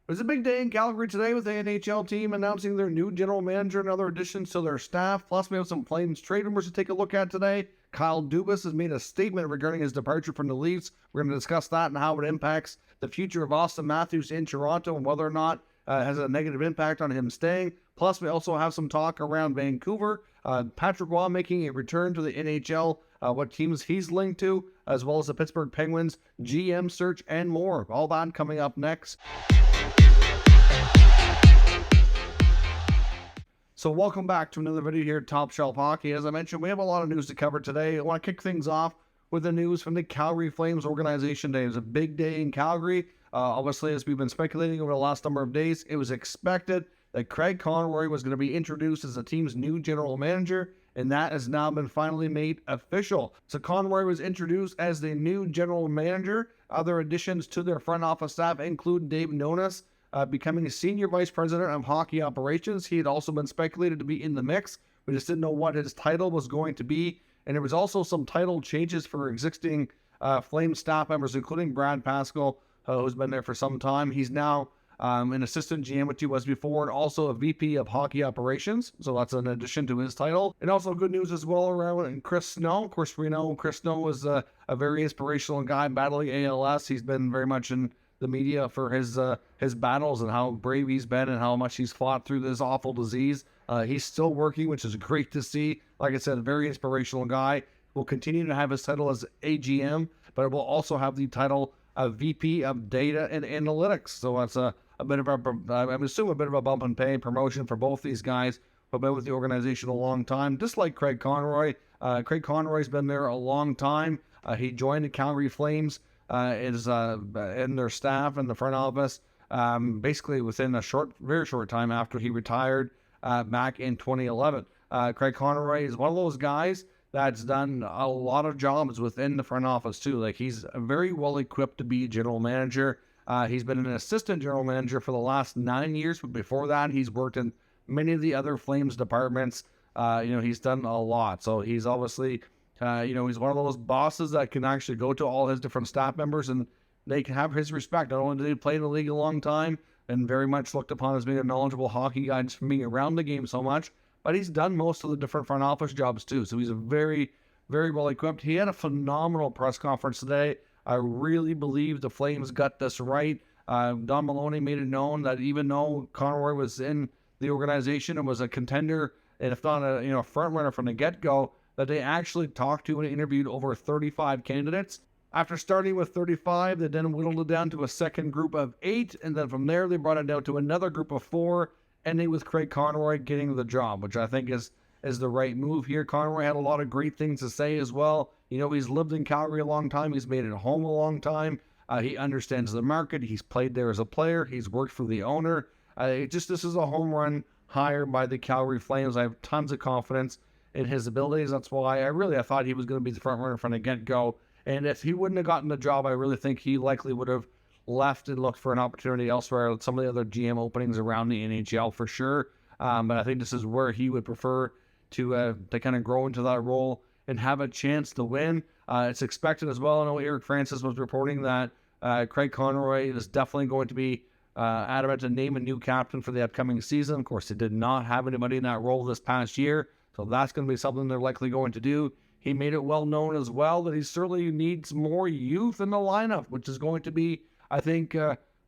It was a big day in Calgary today with the NHL team announcing their new general manager and other additions to their staff. Plus, we have some Flames trade rumors to take a look at today. Kyle Dubas has made a statement regarding his departure from the Leafs. We're going to discuss that and how it impacts the future of Austin Matthews in Toronto and whether or not it has a negative impact on him staying. Plus, we also have some talk around Vancouver. Patrick Roy making a return to the NHL, what teams he's linked to, as well as the Pittsburgh Penguins, GM search, and more. All that coming up next. So welcome back to another video here at Top Shelf Hockey. As I mentioned, we have a lot of news to cover today. I want to kick things off with the news from the Calgary Flames organization day. It was a big day in Calgary. Obviously, as we've been speculating over the last number of days, it was expected that Craig Conroy was going to be introduced as the team's new general manager, and that has now been finally made official. So Conroy was introduced as the new general manager. Other additions to their front office staff include Dave Nonis, becoming Senior Vice President of Hockey Operations. He had also been speculated to be in the mix. We just didn't know what his title was going to be. And there was also some title changes for existing Flame staff members, including Brad Pascal, who's been there for some time. He's now an assistant GM, which he was before, and also a VP of Hockey Operations. So that's an addition to his title. And also good news as well around Chris Snow. Of course, we know Chris Snow was a very inspirational guy battling ALS. He's been very much in the media for his battles and how brave he's been and how much he's fought through this awful disease. He's still working, which is great to see. Like I said, a very inspirational guy. Will continue to have his title as AGM, but it will also have the title of VP of Data and Analytics. So that's a bit of I'm assuming a bit of a bump in pay promotion for both these guys who have been with the organization a long time, just like Craig Conroy. Craig Conroy's been there a long time. He joined the Calgary Flames in their staff and the front office, basically within a very short time after he retired back in 2011. Craig Conroy is one of those guys that's done a lot of jobs within the front office too. Like, he's very well equipped to be a general manager. He's been an assistant general manager for the last 9 years, but before that, he's worked in many of the other Flames departments. He's done a lot. So he's obviously he's one of those bosses that can actually go to all his different staff members and they can have his respect. Not only did he play in the league a long time and very much looked upon as being a knowledgeable hockey guy just from being around the game so much, but he's done most of the different front office jobs too. So he's a very, very well equipped. He had a phenomenal press conference today. I really believe the Flames got this right. Don Maloney made it known that even though Conroy was in the organization and was a contender, and if not a front runner from the get-go, that they actually talked to and interviewed over 35 candidates. After starting with 35, they then whittled it down to a second group of 8, and then from there they brought it down to another group of 4, ending with Craig Conroy getting the job, which I think is the right move here. Conroy had a lot of great things to say as well. He's lived in Calgary a long time. He's made it home a long time. He understands the market. He's played there as a player. He's worked for the owner. This is a home run hire by the Calgary Flames. I have tons of confidence in his abilities. That's why I thought he was going to be the front runner from the get-go. And if he wouldn't have gotten the job, I really think he likely would have left and looked for an opportunity elsewhere at some of the other GM openings around the NHL for sure. But I think this is where he would prefer to kind of grow into that role and have a chance to win. It's expected as well. I know Eric Francis was reporting that Craig Conroy is definitely going to be adamant to name a new captain for the upcoming season. Of course, they did not have anybody in that role this past year. So that's going to be something they're likely going to do. He made it well known as well that he certainly needs more youth in the lineup, which is going to be, I think,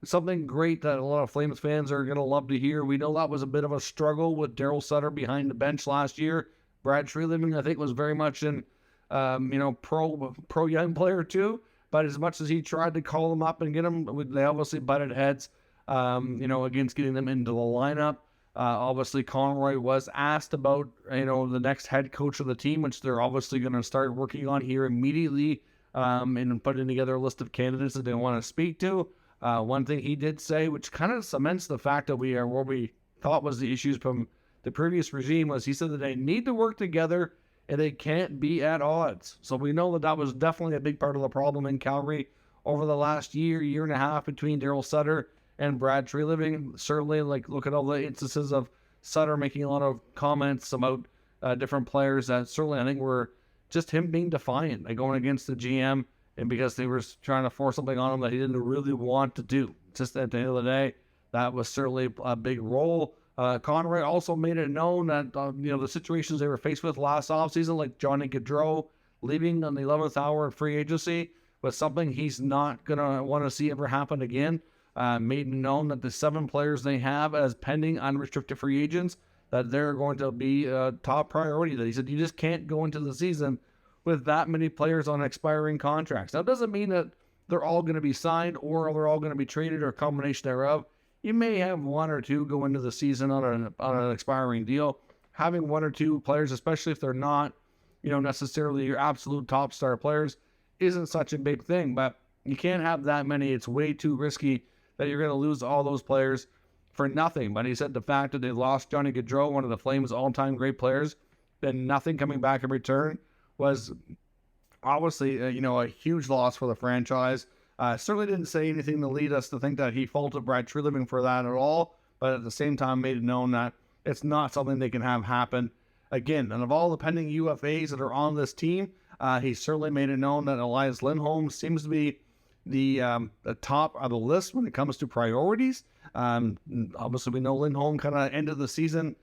something great that a lot of Flames fans are going to love to hear. We know that was a bit of a struggle with Daryl Sutter behind the bench last year. Brad Treliving, I think, was very much in, pro young player too. But as much as he tried to call them up and get them, they obviously butted heads, against getting them into the lineup. Obviously, Conroy was asked about, the next head coach of the team, which they're obviously going to start working on here immediately, and putting together a list of candidates that they want to speak to. One thing he did say, which kind of cements the fact that we are where we thought was the issues from the previous regime, was he said that they need to work together and they can't be at odds. So we know that was definitely a big part of the problem in Calgary over the last year and a half between Daryl Sutter and Brad Treliving. Certainly, look at all the instances of Sutter making a lot of comments about different players that certainly I think were just him being defiant, going against the GM, and because they were trying to force something on him that he didn't really want to do. Just at the end of the day, that was certainly a big role. Conroy also made it known that the situations they were faced with last offseason, like Johnny Gaudreau leaving on the 11th hour in free agency, was something he's not going to want to see ever happen again. Made known that the 7 players they have as pending unrestricted free agents, that they're going to be a top priority. That he said you just can't go into the season with that many players on expiring contracts. Now, it doesn't mean that they're all going to be signed or they're all going to be traded or a combination thereof. You may have 1 or 2 go into the season on an expiring deal. Having 1 or 2 players, especially if they're not, necessarily your absolute top star players, isn't such a big thing. But you can't have that many. It's way too risky that you're going to lose all those players for nothing. But he said the fact that they lost Johnny Gaudreau, one of the Flames' all-time great players, then nothing coming back in return was obviously, a huge loss for the franchise. Certainly didn't say anything to lead us to think that he faulted Brad Treliving for that at all, but at the same time made it known that it's not something they can have happen again. And of all the pending UFAs that are on this team, he certainly made it known that Elias Lindholm seems to be the top of the list when it comes to priorities. Obviously, we know Lindholm kind of ended the season,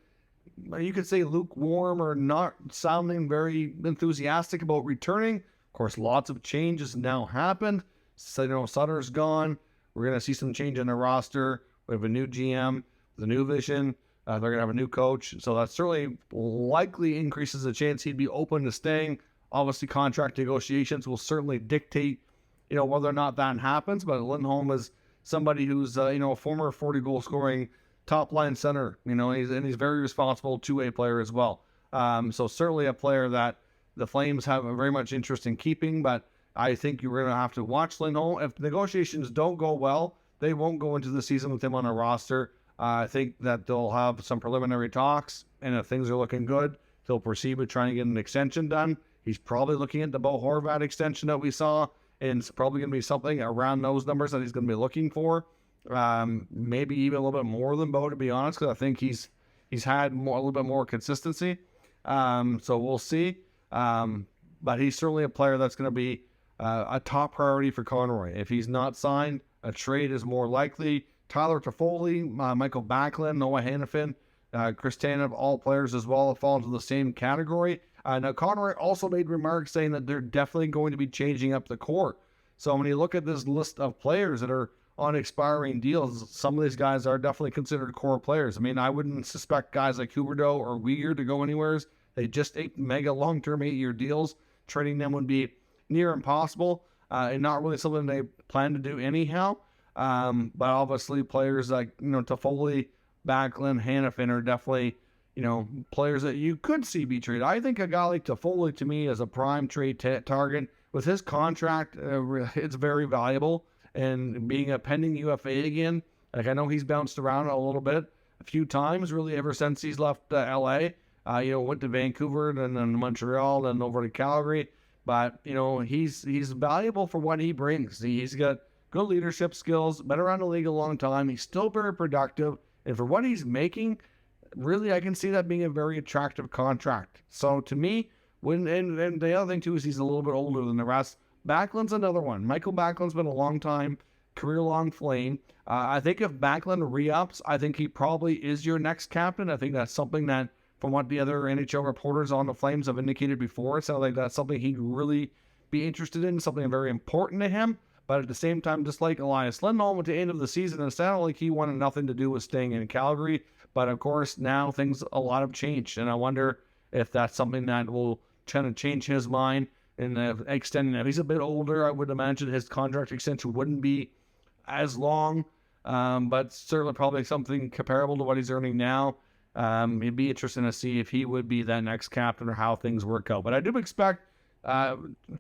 you could say, lukewarm or not sounding very enthusiastic about returning. Of course, lots of changes now happened. So, Sutter's gone. We're going to see some change in the roster. We have a new GM, the new vision. They're going to have a new coach. So that certainly likely increases the chance he'd be open to staying. Obviously, contract negotiations will certainly dictate, whether or not that happens. But Lindholm is somebody who's, a former 40-goal scoring top-line center. He's very responsible two-way player as well. So certainly a player that the Flames have a very much interest in keeping, but I think you're going to have to watch Lindholm. If negotiations don't go well, they won't go into the season with him on a roster. I think that they'll have some preliminary talks, and if things are looking good, they'll proceed with trying to get an extension done. He's probably looking at the Bo Horvat extension that we saw, and it's probably going to be something around those numbers that he's going to be looking for. Maybe even a little bit more than Bo, to be honest, because I think he's had a little bit more consistency. So we'll see. But he's certainly a player that's going to be a top priority for Conroy. If he's not signed, a trade is more likely. Tyler Toffoli, Michael Backlund, Noah Hannafin, Chris Tanev, all players as well fall into the same category. Now, Conroy also made remarks saying that they're definitely going to be changing up the core. So when you look at this list of players that are on expiring deals, some of these guys are definitely considered core players. I mean, I wouldn't suspect guys like Huberdeau or Weir to go anywhere. They just ate mega long-term 8-year deals. Trading them would be near impossible and not really something they plan to do anyhow. But obviously players like, Toffoli, Backlund, Hannafin are definitely, players that you could see be traded. I think a guy like Toffoli, to me, is a prime trade target. With his contract, it's very valuable. And being a pending UFA again, I know he's bounced around a little bit, a few times, really, ever since he's left L.A. Went to Vancouver, and then Montreal, then over to Calgary. But, he's valuable for what he brings. He's got good leadership skills, been around the league a long time. He's still very productive. And for what he's making, really, I can see that being a very attractive contract. So to me, and the other thing, too, is he's a little bit older than the rest. Backlund's another one. Michael Backlund's been a long time, career-long Flame. I think if Backlund re-ups, I think he probably is your next captain. I think that's something that, from what the other NHL reporters on the Flames have indicated before, it sounds like that's something he'd really be interested in, something very important to him. But at the same time, just like Elias Lindholm at the end of the season, it sounded like he wanted nothing to do with staying in Calgary. But of course, now a lot have changed. And I wonder if that's something that will kind of change his mind and extending it. If he's a bit older, I would imagine his contract extension wouldn't be as long. But certainly probably something comparable to what he's earning now. It'd be interesting to see if he would be that next captain or how things work out. But I do expect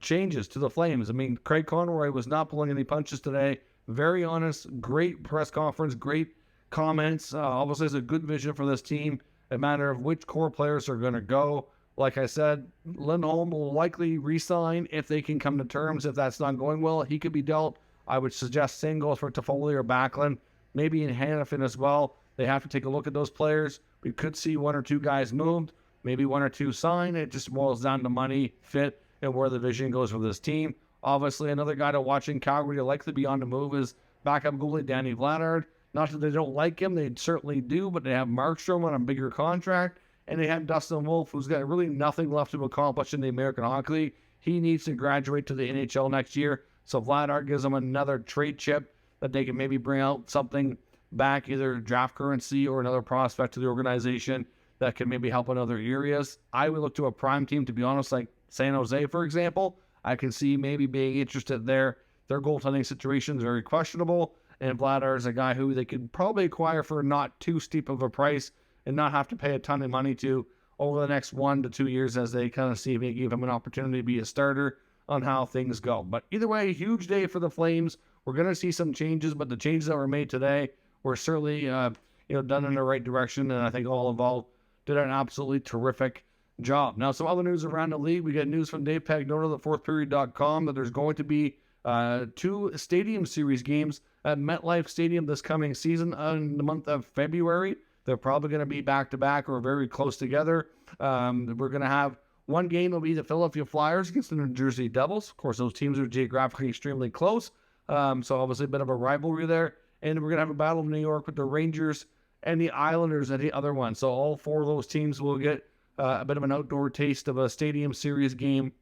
changes to the Flames. I mean, Craig Conroy was not pulling any punches today. Very honest, great press conference, great comments. Obviously has a good vision for this team. A matter of which core players are going to go. Like I said, Lindholm will likely re-sign if they can come to terms. If that's not going well, he could be dealt. I would suggest same goes for Toffoli or Backlund. Maybe in Hannafin as well. They have to take a look at those players. We could see 1 or 2 guys moved. Maybe 1 or 2 signed. It just boils down to money, fit, and where the vision goes for this team. Obviously, another guy to watch in Calgary to likely be on the move is backup goalie Danny Vladard. Not that they don't like him, they certainly do, but they have Markstrom on a bigger contract, and they have Dustin Wolf, who's got really nothing left to accomplish in the American Hockey League. He needs to graduate to the NHL next year, so Vladar gives them another trade chip that they can maybe bring out something back, either draft currency or another prospect to the organization that can maybe help in other areas. I would look to a prime team, to be honest, like San Jose, for example. I can see maybe being interested there. Their goaltending situation is very questionable, and Vladar is a guy who they could probably acquire for not too steep of a price and not have to pay a ton of money to over the next 1 to 2 years as they kind of see if they give him an opportunity to be a starter on how things go. But either way, huge day for the Flames. We're going to see some changes, but the changes that were made today were certainly done in the right direction, and I think all involved did an absolutely terrific job. Now, some other news around the league. We got news from Dave Pagnotta of thefourthperiod.com that there's going to be 2 Stadium Series games at MetLife Stadium this coming season in the month of February. They're probably going to be back-to-back or very close together. We're going to have one game will be the Philadelphia Flyers against the New Jersey Devils. Of course, those teams are geographically extremely close, so obviously a bit of a rivalry there. And we're going to have a battle in New York with the Rangers and the Islanders at the other one. So all 4 of those teams will get a bit of an outdoor taste of a Stadium Series game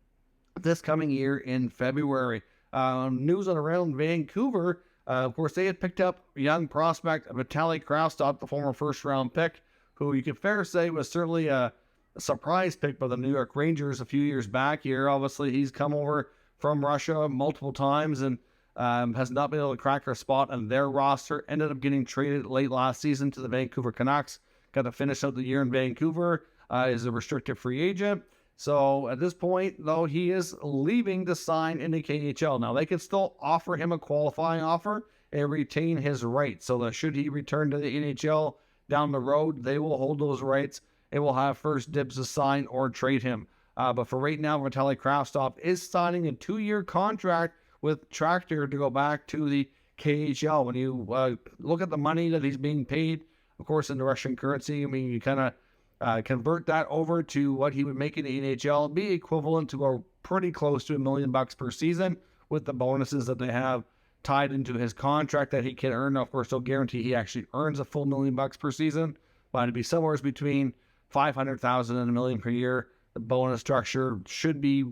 this coming year in February. News on around Vancouver. Of course, they had picked up young prospect Vitaly Kravtsov, the former first-round pick, who you could fair say was certainly a surprise pick by the New York Rangers a few years back here. Obviously, he's come over from Russia multiple times and has not been able to crack a spot on their roster. Ended up getting traded late last season to the Vancouver Canucks. Got to finish out the year in Vancouver. Is a restricted free agent. So at this point, though, he is leaving to sign in the KHL. Now, they can still offer him a qualifying offer and retain his rights. So that should he return to the NHL down the road, they will hold those rights and will have first dibs to sign or trade him. But for right now, Vitaly Kravtsov is signing a 2-year contract with Tractor to go back to the KHL. When you look at the money that he's being paid, of course, in the Russian currency, I mean, you kind of convert that over to what he would make in the NHL, be equivalent to a pretty close to $1 million per season with the bonuses that they have tied into his contract that he can earn. Now, of course, they'll guarantee he actually earns a full $1 million per season, but it'd be somewhere between $500,000 and $1 million per year. The bonus structure should be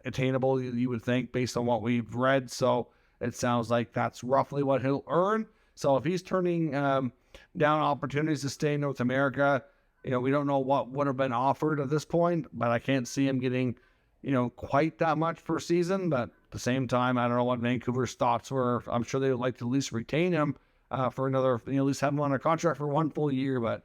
attainable, you would think, based on what we've read. So it sounds like that's roughly what he'll earn. So if he's turning down opportunities to stay in North America, we don't know what would have been offered at this point, but I can't see him getting, quite that much per season. But at the same time, I don't know what Vancouver's thoughts were. I'm sure they would like to at least retain him for another, at least have him on a contract for 1 full year. But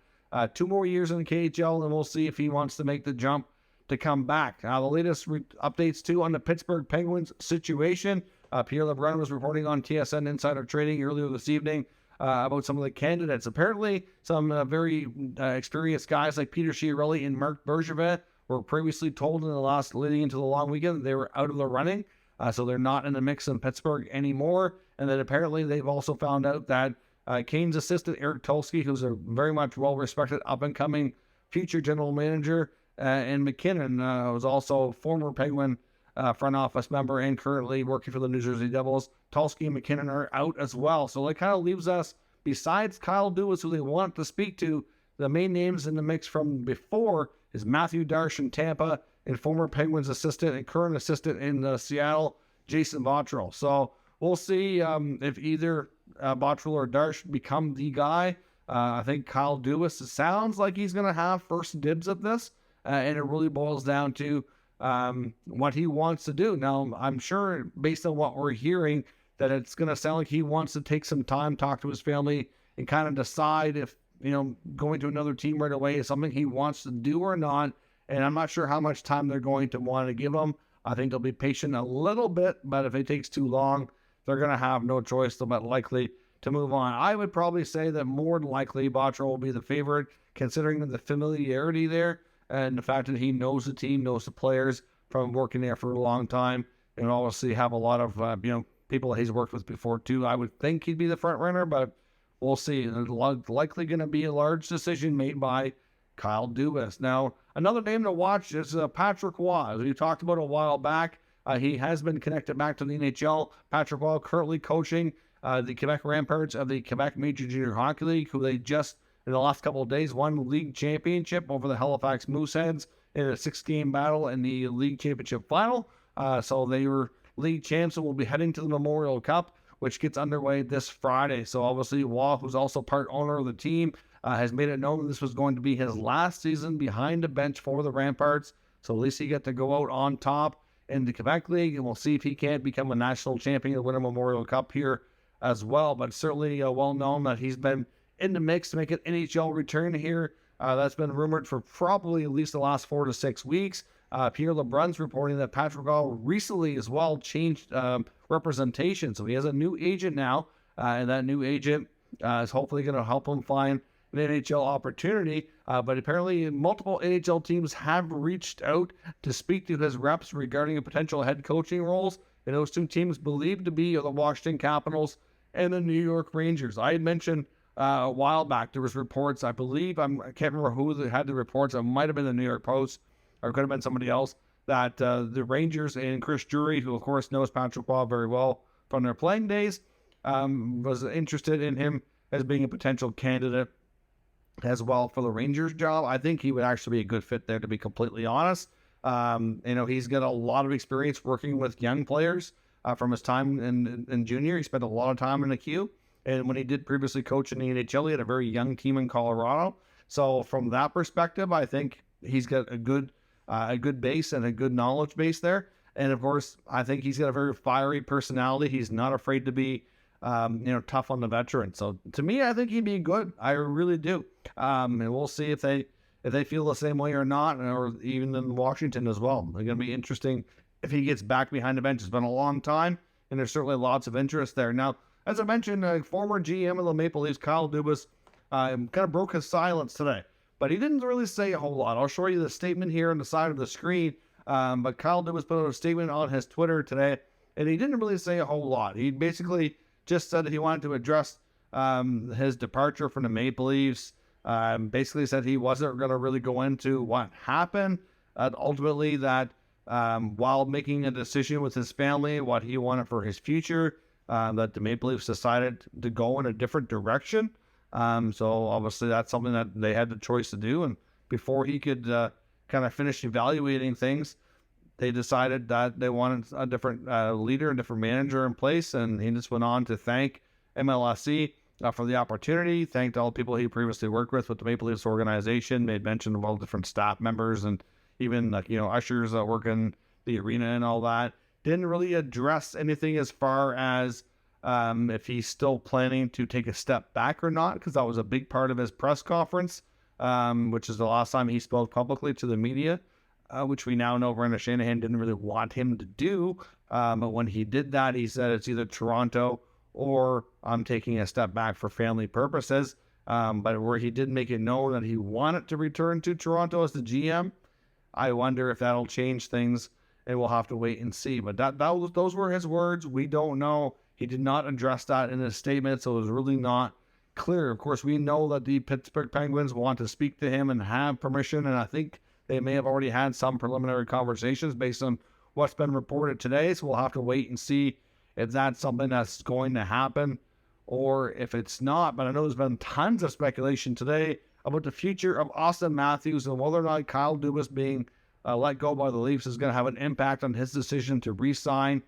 2 more years in the KHL, and we'll see if he wants to make the jump to come back. The latest updates, too, on the Pittsburgh Penguins situation. Pierre LeBrun was reporting on TSN Insider Trading earlier this evening about some of the candidates. Apparently, some very experienced guys like Peter Chiarelli and Mark Bergevin were previously told in the last leading into the long weekend that they were out of the running. So they're not in the mix in Pittsburgh anymore. And then apparently they've also found out that Kane's assistant, Eric Tulsky, who's a very much well-respected up-and-coming future general manager, and McKinnon was also former Penguin front office member and currently working for the New Jersey Devils. Tulsky and McKinnon are out as well. So that kind of leaves us, besides Kyle Dubas, who they want to speak to, the main names in the mix from before is Matthew Darche in Tampa and former Penguins assistant and current assistant in Seattle, Jason Botterill. So we'll see if either Botterill or Darche become the guy. I think Kyle Dubas, it sounds like he's going to have first dibs at this, and it really boils down to what he wants to do. Now, I'm sure, based on what we're hearing, that it's going to sound like he wants to take some time, talk to his family, and kind of decide if, going to another team right away is something he wants to do or not. And I'm not sure how much time they're going to want to give him. I think they'll be patient a little bit, but if it takes too long, they're going to have no choice but likely to move on. I would probably say that more than likely Botterill will be the favorite, considering the familiarity there and the fact that he knows the team, knows the players from working there for a long time, and obviously have a lot of people that he's worked with before too. I would think he'd be the front runner, but we'll see. It's likely going to be a large decision made by Kyle Dubas. Now, another name to watch is Patrick Waugh. As we talked about a while back, he has been connected back to the NHL. Patrick Waugh currently coaching the Quebec Ramparts of the Quebec Major Junior Hockey League, who they just, in the last couple of days, won the league championship over the Halifax Mooseheads in a 6-game battle in the league championship final. So they were league champs and will be heading to the Memorial Cup, which gets underway this Friday. So obviously, Waugh, who's also part owner of the team, has made it known that this was going to be his last season behind the bench for the Ramparts. So at least he get to go out on top in the Quebec League, and we'll see if he can't become a national champion and win a Memorial Cup here as well. But certainly well known that he's been in the mix to make an NHL return here. That's been rumored for probably at least the last 4 to 6 weeks. Pierre Lebrun's reporting that Patrick All recently as well changed representation. So he has a new agent now, and that new agent is hopefully going to help him find an NHL opportunity. But apparently multiple NHL teams have reached out to speak to his reps regarding a potential head coaching roles. And those two teams believed to be the Washington Capitals and the New York Rangers. I had mentioned a while back, there was reports, I believe, I can't remember who had the reports, it might have been the New York Post, or it could have been somebody else, that the Rangers and Chris Drury, who of course knows Patrick Waugh very well from their playing days, was interested in him as being a potential candidate as well for the Rangers job. I think he would actually be a good fit there, to be completely honest. He's got a lot of experience working with young players from his time in junior. He spent a lot of time in the queue. And when he did previously coach in the NHL, he had a very young team in Colorado. So from that perspective, I think he's got a good base and a good knowledge base there. And of course, I think he's got a very fiery personality. He's not afraid to be, tough on the veterans. So to me, I think he'd be good. I really do. And we'll see if they feel the same way or not, or even in Washington as well. It's going to be interesting if he gets back behind the bench. It's been a long time, and there's certainly lots of interest there. Now, as I mentioned, former GM of the Maple Leafs, Kyle Dubas, kind of broke his silence today. But he didn't really say a whole lot. I'll show you the statement here on the side of the screen. But Kyle Dubas put out a statement on his Twitter today, and he didn't really say a whole lot. He basically just said that he wanted to address his departure from the Maple Leafs. Basically said he wasn't going to really go into what happened. Ultimately, that while making a decision with his family, what he wanted for his future, that the Maple Leafs decided to go in a different direction. So obviously that's something that they had the choice to do. And before he could kind of finish evaluating things, they decided that they wanted a different leader, a different manager in place. And he just went on to thank MLSE for the opportunity, thanked all the people he previously worked with the Maple Leafs organization, made mention of all different staff members and even ushers that work in the arena and all that. Didn't really address anything as far as if he's still planning to take a step back or not, because that was a big part of his press conference, which is the last time he spoke publicly to the media, which we now know Brendan Shanahan didn't really want him to do. But when he did that, he said it's either Toronto or I'm taking a step back for family purposes. But where he did make it known that he wanted to return to Toronto as the GM, I wonder if that'll change things. And we'll have to wait and see. But those were his words. We don't know. He did not address that in his statement, so it was really not clear. Of course, we know that the Pittsburgh Penguins want to speak to him and have permission, and I think they may have already had some preliminary conversations based on what's been reported today. So we'll have to wait and see if that's something that's going to happen or if it's not. But I know there's been tons of speculation today about the future of Austin Matthews and whether or not Kyle Dubas being let go by the Leafs is going to have an impact on his decision to re-sign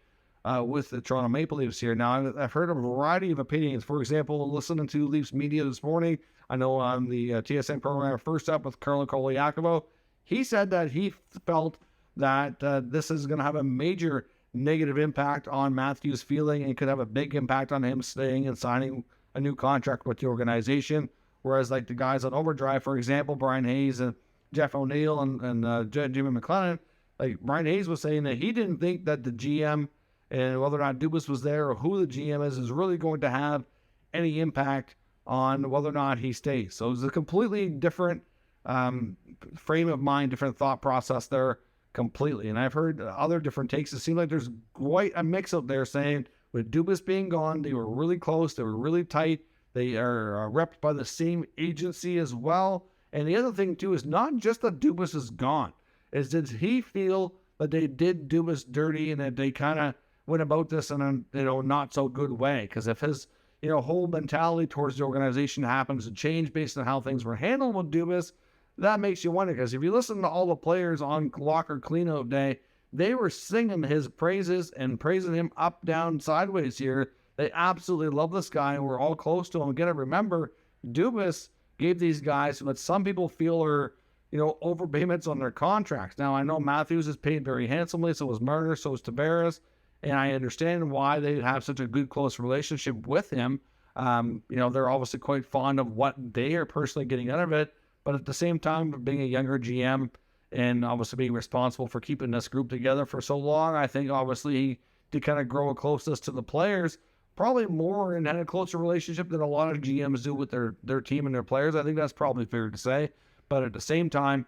with the Toronto Maple Leafs here. Now, I've heard a variety of opinions. For example, listening to Leafs media this morning, I know on the TSN program, First Up with Carlo Koliakovo, he said that he felt that this is going to have a major negative impact on Matthews' feeling and could have a big impact on him staying and signing a new contract with the organization. Whereas like the guys on Overdrive, for example, Brian Hayes and Jeff O'Neill and Jimmy McLennan, like Brian Hayes was saying that he didn't think that the GM and whether or not Dubas was there or who the GM is really going to have any impact on whether or not he stays. So it's a completely different frame of mind, different thought process there completely. And I've heard other different takes. It seems like there's quite a mix up there saying with Dubas being gone, they were really close, they were really tight. They are repped by the same agency as well. And the other thing, too, is not just that Dubas is gone. Is did he feel that they did Dubas dirty and that they kind of went about this in a not so good way. Because if his whole mentality towards the organization happens to change based on how things were handled with Dubas, that makes you wonder. Because if you listen to all the players on locker cleanout day, they were singing his praises and praising him up, down, sideways here. They absolutely love this guy. We're all close to him. Again, remember, Dubas gave these guys what some people feel are, overpayments on their contracts. Now, I know Matthews is paid very handsomely, so was Marner, so was Tavares, and I understand why they have such a good, close relationship with him. They're obviously quite fond of what they are personally getting out of it, but at the same time, being a younger GM and obviously being responsible for keeping this group together for so long, I think obviously to kind of grow a closeness to the players, probably more and had a closer relationship than a lot of GMs do with their team and their players. I think that's probably fair to say. But at the same time,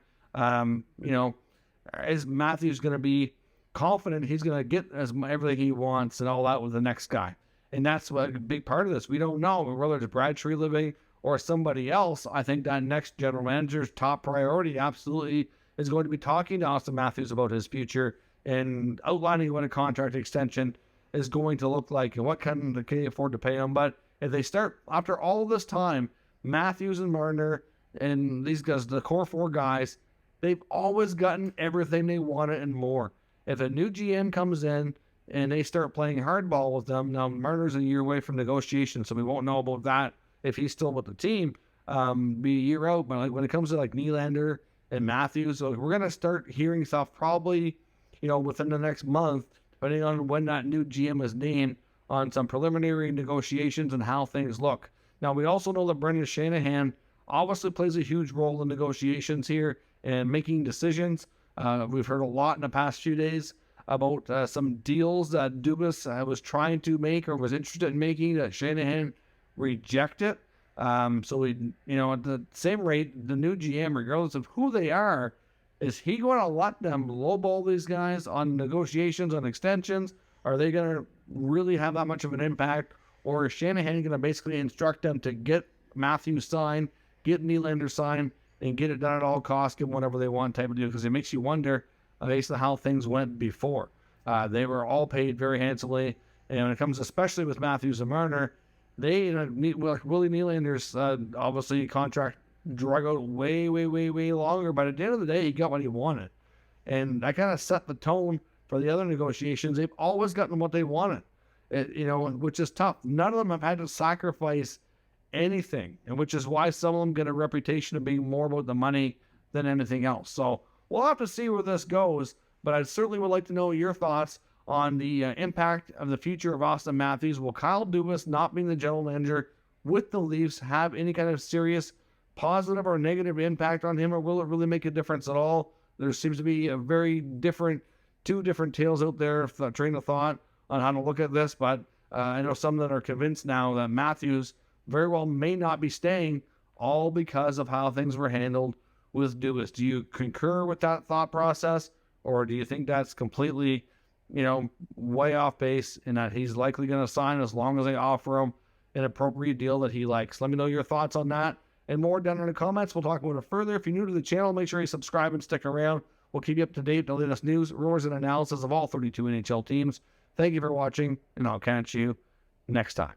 is Matthews going to be confident he's going to get everything he wants and all that with the next guy? And that's a big part of this. We don't know whether it's Brad Treliving or somebody else. I think that next general manager's top priority absolutely is going to be talking to Austin Matthews about his future and outlining what a contract extension is going to look like and what can they afford to pay him. But if they start, after all this time, Matthews and Marner and these guys, the core four guys, they've always gotten everything they wanted and more. If a new GM comes in and they start playing hardball with them, now Marner's a year away from negotiation, so we won't know about that if he's still with the team, be a year out. But like when it comes to like Nylander and Matthews, so we're going to start hearing stuff probably, within the next month, depending on when that new GM is named, on some preliminary negotiations and how things look. Now, we also know that Brendan Shanahan obviously plays a huge role in negotiations here and making decisions. We've heard a lot in the past few days about some deals that Dubas was trying to make or was interested in making that Shanahan rejected. So we, at the same rate, the new GM, regardless of who they are, is he going to let them lowball these guys on negotiations, on extensions? Are they going to really have that much of an impact? Or is Shanahan going to basically instruct them to get Matthews signed, get Nylander signed, and get it done at all costs, get whatever they want type of deal? Because it makes you wonder based on how things went before. They were all paid very handsomely. And when it comes, especially with Matthews and Marner, Willie Nylander's obviously contract drug out way, way, way, way longer. But at the end of the day, he got what he wanted. And that kind of set the tone for the other negotiations. They've always gotten what they wanted, which is tough. None of them have had to sacrifice anything, and which is why some of them get a reputation of being more about the money than anything else. So we'll have to see where this goes, but I certainly would like to know your thoughts on the impact of the future of Austin Matthews. Will Kyle Dubas, not being the general manager with the Leafs, have any kind of serious positive or negative impact on him, or will it really make a difference at all? There seems to be two different tales out there, train of thought on how to look at this, but I know some that are convinced now that Matthews very well may not be staying, all because of how things were handled with Dubas. Do you concur with that thought process, or do you think that's completely, way off base and that he's likely going to sign as long as they offer him an appropriate deal that he likes? Let me know your thoughts on that and more down in the comments. We'll talk about it further. If you're new to the channel, make sure you subscribe and stick around. We'll keep you up to date with the latest news, rumors, and analysis of all 32 NHL teams. Thank you for watching, and I'll catch you next time.